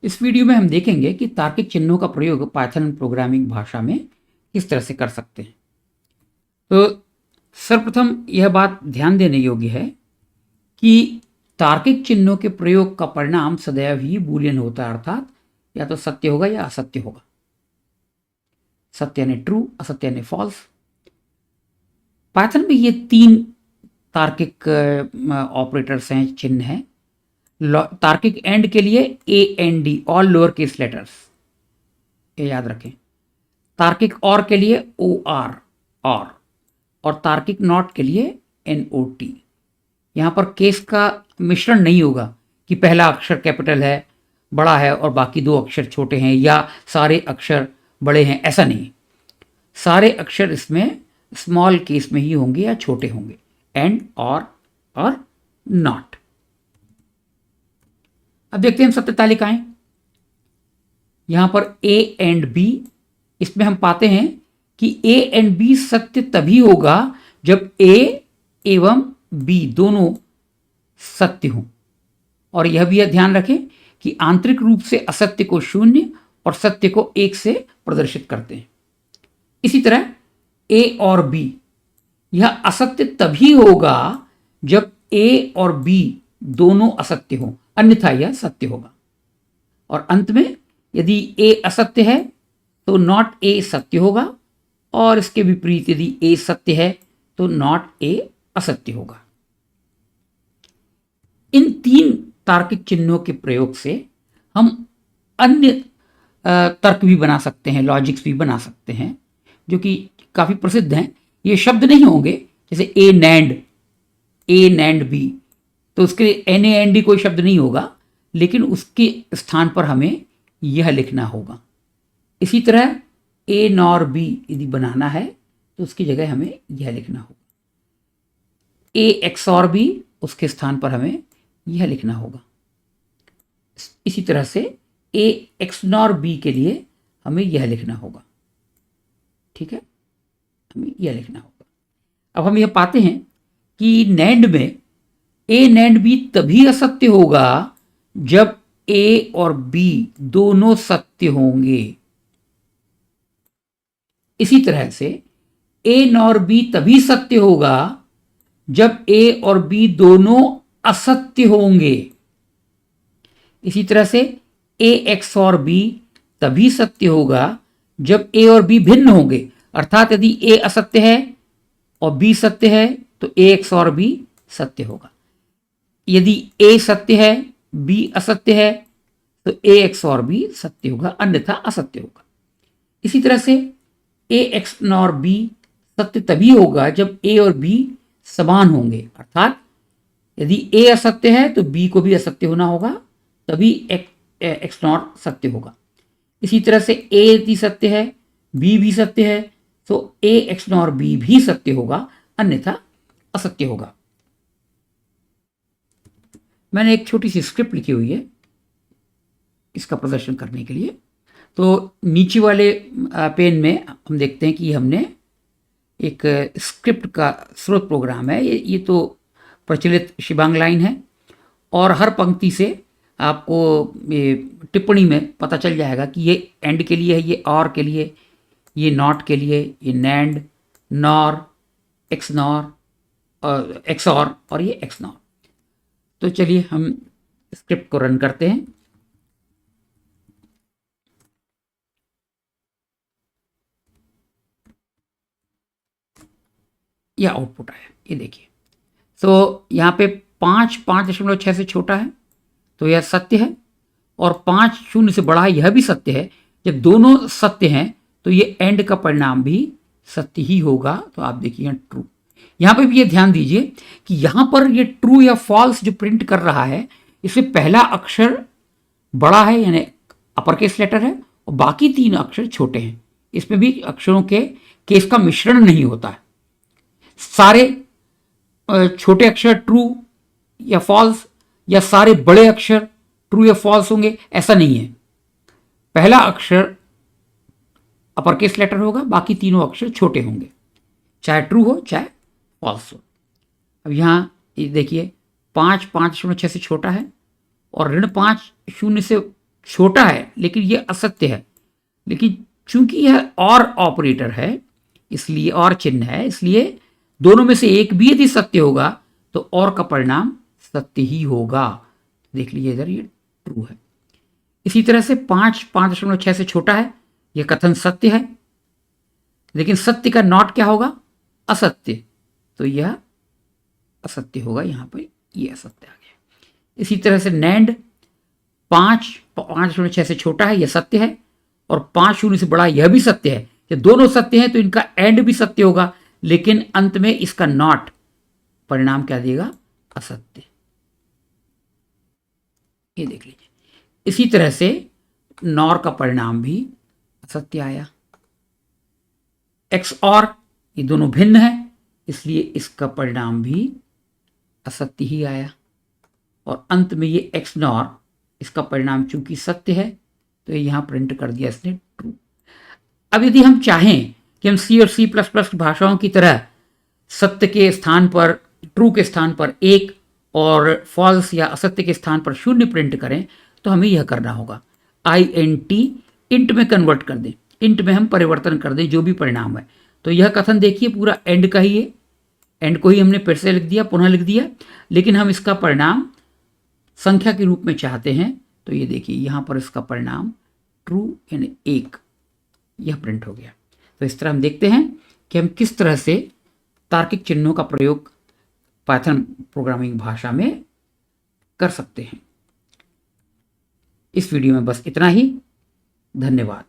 इस वीडियो में हम देखेंगे कि तार्किक चिन्हों का प्रयोग पाइथन प्रोग्रामिंग भाषा में किस तरह से कर सकते हैं। तो सर्वप्रथम यह बात ध्यान देने योग्य है कि तार्किक चिन्हों के प्रयोग का परिणाम सदैव ही बूलियन होता है, अर्थात या तो सत्य होगा या असत्य होगा। सत्य यानी ट्रू, असत्य यानी फॉल्स। पाइथन में ये 3 तार्किक ऑपरेटर्स हैं, चिन्ह हैं। तार्किक एंड के लिए AND, all lower case letters, ये याद रखें। तार्किक और के लिए OR, और तार्किक नॉट के लिए NOT। यहां पर केस का मिश्रण नहीं होगा कि पहला अक्षर कैपिटल है, बड़ा है और बाकी 2 अक्षर छोटे हैं, या सारे अक्षर बड़े हैं, ऐसा नहीं। सारे अक्षर इसमें स्मॉल केस में ही होंगे या छोटे होंगे, एंड और नॉट। अब देखते हैं सत्य तालिकाएं। यहां पर A एंड B, इसमें हम पाते हैं कि A एंड B सत्य तभी होगा जब A एवं B दोनों सत्य हों। और यह भी ध्यान रखें कि आंतरिक रूप से असत्य को 0 और सत्य को 1 से प्रदर्शित करते हैं। इसी तरह A और B, यह असत्य तभी होगा जब A और B दोनों असत्य हों, अन्यथा यह सत्य होगा। और अंत में यदि A असत्य है तो नॉट A सत्य होगा, और इसके विपरीत यदि A सत्य है तो नॉट A असत्य होगा। इन 3 तार्किक चिन्हों के प्रयोग से हम अन्य तर्क भी बना सकते हैं, लॉजिक्स भी बना सकते हैं, जो कि काफी प्रसिद्ध हैं। ये शब्द नहीं होंगे, जैसे A NAND B, तो उसके NAND कोई शब्द नहीं होगा, लेकिन उसके स्थान पर हमें यह लिखना होगा। इसी तरह A NOR B यदि बनाना है तो उसकी जगह हमें यह लिखना होगा। A XOR B, उसके स्थान पर हमें यह लिखना होगा। इसी तरह से A XNOR B के लिए हमें यह लिखना होगा। ठीक है, हमें यह लिखना होगा। अब हम यह पाते हैं कि NAND में A NAND B तभी असत्य होगा जब A और B दोनों सत्य होंगे। इसी तरह से A NOR B तभी सत्य होगा जब A और B दोनों असत्य होंगे। इसी तरह से A XOR B तभी सत्य होगा जब A और B भिन्न होंगे, अर्थात यदि A असत्य है और B सत्य है तो A XOR B सत्य होगा। यदि A सत्य है, B असत्य है तो A XOR B सत्य होगा, अन्यथा असत्य होगा। इसी तरह से A XNOR B सत्य तभी होगा जब A और B समान होंगे, अर्थात यदि A असत्य है तो B को भी असत्य होना होगा, तभी XNOR सत्य होगा। इसी तरह से A यदि सत्य है, B भी सत्य है, तो A XNOR B भी सत्य होगा, अन्यथा असत्य होगा। मैंने एक छोटी सी स्क्रिप्ट लिखी हुई है इसका प्रदर्शन करने के लिए। तो नीचे वाले पेन में हम देखते हैं कि हमने एक स्क्रिप्ट का स्रोत प्रोग्राम है। ये तो प्रचलित शिबांग लाइन है, और हर पंक्ति से आपको टिप्पणी में पता चल जाएगा कि ये एंड के लिए है, ये और के लिए, ये नॉट के लिए, ये नैंड, नॉर, XOR और ये XNOR। तो चलिए हम स्क्रिप्ट को रन करते हैं। यह आउटपुट आया, ये देखिए। तो यहाँ पे 5.6 से छोटा है तो यह सत्य है, और 5 0 से बड़ा है, यह भी सत्य है। जब दोनों सत्य हैं तो ये एंड का परिणाम भी सत्य ही होगा। तो आप देखिए ट्रू। यहाँ पे भी ये ध्यान दीजिए कि यहाँ पर ये ट्रू या फॉल्स जो प्रिंट कर रहा है, इसमें पहला अक्षर बड़ा है यानी अपर केस लेटर है, और बाकी 3 अक्षर छोटे हैं। इसमें भी अक्षरों के केस का मिश्रण नहीं होता है। सारे छोटे अक्षर ट्रू या फॉल्स, या सारे बड़े अक्षर ट्रू या फॉल्स होंगे, ऐसा नहीं है। पहला अक्षर अपर केस लेटर होगा, बाकी तीनों अक्षर छोटे होंगे, चाहे ट्रू हो चाहे फॉल्स हो। अब यहाँ देखिए 5.6 से छोटा है, और -5 0 से छोटा है लेकिन ये असत्य है, लेकिन चूंकि यह और ऑपरेटर है इसलिए, और चिन्ह है इसलिए दोनों में से एक भी यदि सत्य होगा तो और का परिणाम सत्य ही होगा। देख लीजिए इधर, ये ट्रू है। इसी तरह से 5.6 से छोटा है, यह कथन सत्य है, लेकिन सत्य का नॉट क्या होगा? असत्य, तो यह असत्य होगा। यहां पर ये असत्य आ गया। इसी तरह से नैंड 5.6 से छोटा है, यह सत्य है, और 5 शून्य से बड़ा यह भी सत्य है। जब दोनों सत्य हैं तो इनका एंड भी सत्य होगा, लेकिन अंत में इसका नॉट परिणाम क्या देगा? असत्य। ये देख लीजिए। इसी तरह से नॉर का परिणाम भी असत्य आया। एक्स और ये दोनों भिन्न है, इसलिए इसका परिणाम भी असत्य ही आया। और अंत में ये एक्स नॉर, इसका परिणाम चूंकि सत्य है तो ये यहां प्रिंट कर दिया इसने ट्रू। अब यदि हम चाहें कि हम सी और सी प्लस प्लस भाषाओं की तरह सत्य के स्थान पर, ट्रू के स्थान पर 1 और फॉल्स या असत्य के स्थान पर 0 प्रिंट करें, तो हमें यह करना होगा INT इंट में कन्वर्ट कर दें। इंट में हम परिवर्तन कर दें जो भी परिणाम है। तो यह कथन देखिए पूरा एंड का ही है, एंड को ही हमने फिर से लिख दिया, पुनः लिख दिया, लेकिन हम इसका परिणाम संख्या के रूप में चाहते हैं। तो ये देखिए यहां पर इसका परिणाम ट्रू यानी 1 यह प्रिंट हो गया। तो इस तरह हम देखते हैं कि हम किस तरह से तार्किक चिन्हों का प्रयोग पाइथन प्रोग्रामिंग भाषा में कर सकते हैं। इस वीडियो में बस इतना ही। धन्यवाद।